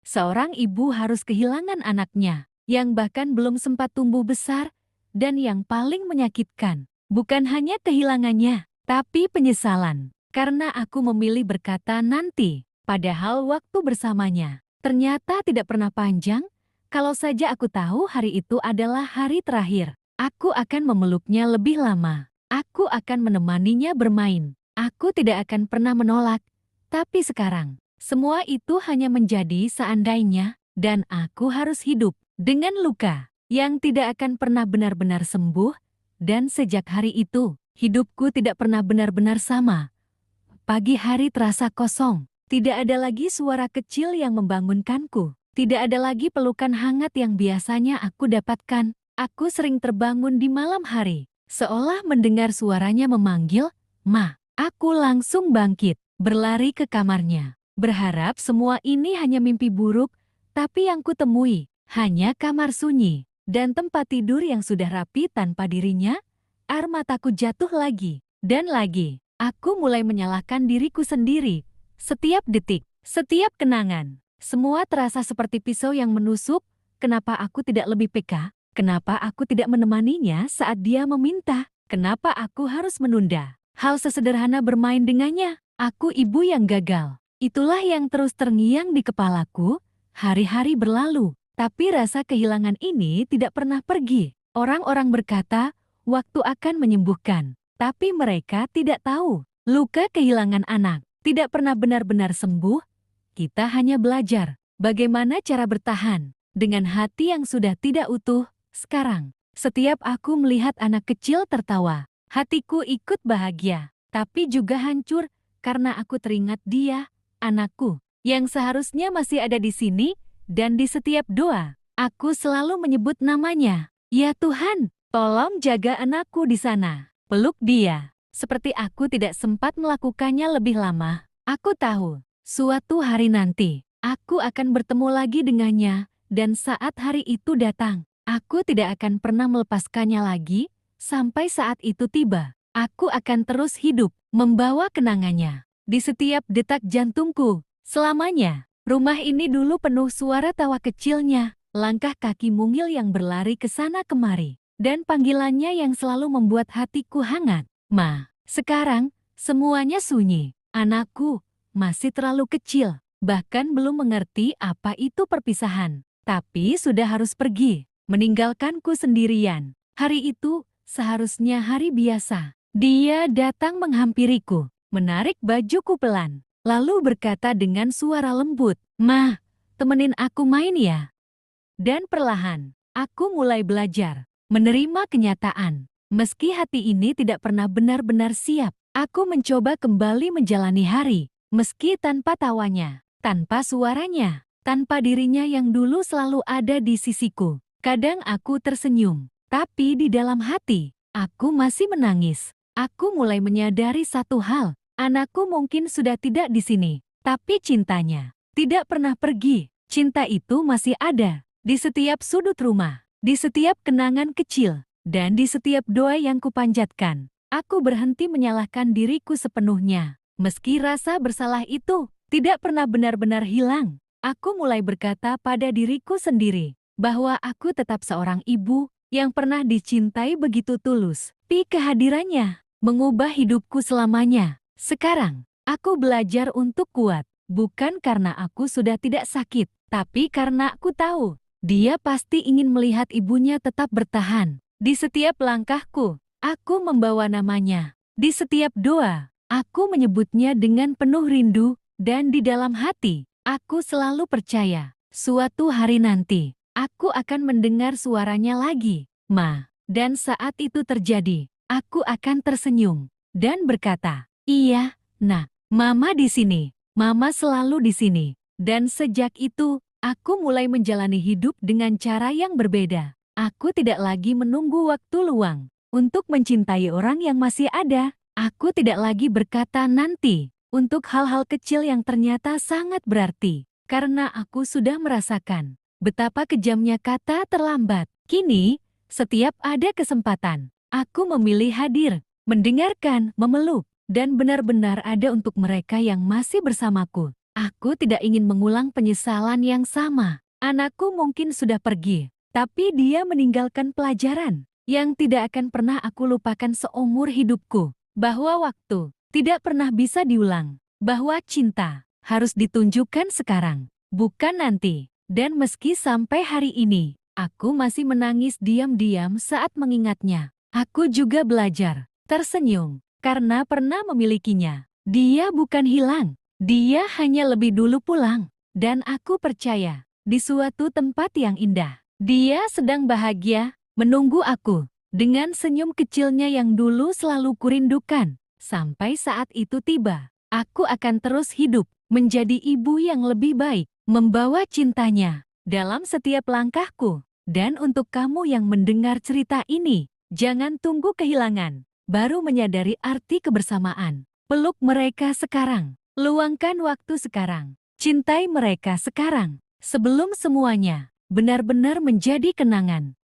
seorang ibu harus kehilangan anaknya, yang bahkan belum sempat tumbuh besar, dan yang paling menyakitkan, bukan hanya kehilangannya, tapi penyesalan. Karena aku memilih berkata nanti, padahal waktu bersamanya ternyata tidak pernah panjang. Kalau saja aku tahu hari itu adalah hari terakhir, aku akan memeluknya lebih lama. Aku akan menemaninya bermain. Aku tidak akan pernah menolak. Tapi sekarang, semua itu hanya menjadi seandainya, dan aku harus hidup dengan luka yang tidak akan pernah benar-benar sembuh, dan sejak hari itu, hidupku tidak pernah benar-benar sama. Pagi hari terasa kosong, tidak ada lagi suara kecil yang membangunkanku, tidak ada lagi pelukan hangat yang biasanya aku dapatkan. Aku sering terbangun di malam hari, seolah mendengar suaranya memanggil, "Ma." Aku langsung bangkit, berlari ke kamarnya, berharap semua ini hanya mimpi buruk, tapi yang kutemui hanya kamar sunyi dan tempat tidur yang sudah rapi tanpa dirinya. Air mataku jatuh lagi dan lagi. Aku mulai menyalahkan diriku sendiri. Setiap detik, setiap kenangan, semua terasa seperti pisau yang menusuk. Kenapa aku tidak lebih peka? Kenapa aku tidak menemaninya saat dia meminta? Kenapa aku harus menunda hal sesederhana bermain dengannya? Aku ibu yang gagal. Itulah yang terus terngiang di kepalaku. Hari-hari berlalu, tapi rasa kehilangan ini tidak pernah pergi. Orang-orang berkata, waktu akan menyembuhkan. Tapi mereka tidak tahu, luka kehilangan anak tidak pernah benar-benar sembuh. Kita hanya belajar bagaimana cara bertahan dengan hati yang sudah tidak utuh. Sekarang, setiap aku melihat anak kecil tertawa, hatiku ikut bahagia, tapi juga hancur karena aku teringat dia, anakku, yang seharusnya masih ada di sini, dan di setiap doa, aku selalu menyebut namanya. Ya Tuhan, tolong jaga anakku di sana. Peluk dia. Seperti aku tidak sempat melakukannya lebih lama. Aku tahu, suatu hari nanti, aku akan bertemu lagi dengannya, dan saat hari itu datang, aku tidak akan pernah melepaskannya lagi. Sampai saat itu tiba, aku akan terus hidup, membawa kenangannya di setiap detak jantungku, selamanya. Rumah ini dulu penuh suara tawa kecilnya, langkah kaki mungil yang berlari ke sana kemari, dan panggilannya yang selalu membuat hatiku hangat. Ma, sekarang, semuanya sunyi. Anakku masih terlalu kecil, bahkan belum mengerti apa itu perpisahan. Tapi sudah harus pergi, meninggalkanku sendirian. Hari itu, seharusnya hari biasa. Dia datang menghampiriku, menarik bajuku pelan, lalu berkata dengan suara lembut, "Ma, temenin aku main ya." Dan perlahan, aku mulai belajar menerima kenyataan. Meski hati ini tidak pernah benar-benar siap, aku mencoba kembali menjalani hari, meski tanpa tawanya, tanpa suaranya, tanpa dirinya yang dulu selalu ada di sisiku. Kadang aku tersenyum, tapi di dalam hati, aku masih menangis. Aku mulai menyadari satu hal, anakku mungkin sudah tidak di sini, tapi cintanya tidak pernah pergi. Cinta itu masih ada di setiap sudut rumah, di setiap kenangan kecil, dan di setiap doa yang kupanjatkan. Aku berhenti menyalahkan diriku sepenuhnya. Meski rasa bersalah itu tidak pernah benar-benar hilang, aku mulai berkata pada diriku sendiri bahwa aku tetap seorang ibu yang pernah dicintai begitu tulus. Tapi kehadirannya mengubah hidupku selamanya. Sekarang, aku belajar untuk kuat, bukan karena aku sudah tidak sakit, tapi karena aku tahu dia pasti ingin melihat ibunya tetap bertahan. Di setiap langkahku, aku membawa namanya. Di setiap doa, aku menyebutnya dengan penuh rindu, dan di dalam hati, aku selalu percaya, suatu hari nanti, aku akan mendengar suaranya lagi, Ma. Dan saat itu terjadi, aku akan tersenyum dan berkata, "Iya, Nak, Mama di sini. Mama selalu di sini." Dan sejak itu, aku mulai menjalani hidup dengan cara yang berbeda. Aku tidak lagi menunggu waktu luang untuk mencintai orang yang masih ada. Aku tidak lagi berkata nanti untuk hal-hal kecil yang ternyata sangat berarti. Karena aku sudah merasakan betapa kejamnya kata terlambat. Kini, setiap ada kesempatan, aku memilih hadir, mendengarkan, memeluk, dan benar-benar ada untuk mereka yang masih bersamaku. Aku tidak ingin mengulang penyesalan yang sama. Anakku mungkin sudah pergi, tapi dia meninggalkan pelajaran yang tidak akan pernah aku lupakan seumur hidupku. Bahwa waktu tidak pernah bisa diulang. Bahwa cinta harus ditunjukkan sekarang, bukan nanti. Dan meski sampai hari ini, aku masih menangis diam-diam saat mengingatnya. Aku juga belajar tersenyum karena pernah memilikinya. Dia bukan hilang, dia hanya lebih dulu pulang. Dan aku percaya, di suatu tempat yang indah, dia sedang bahagia, menunggu aku. Dengan senyum kecilnya yang dulu selalu kurindukan. Sampai saat itu tiba, aku akan terus hidup, menjadi ibu yang lebih baik, membawa cintanya dalam setiap langkahku. Dan untuk kamu yang mendengar cerita ini, jangan tunggu kehilangan, baru menyadari arti kebersamaan. Peluk mereka sekarang, luangkan waktu sekarang, cintai mereka sekarang, sebelum semuanya benar-benar menjadi kenangan.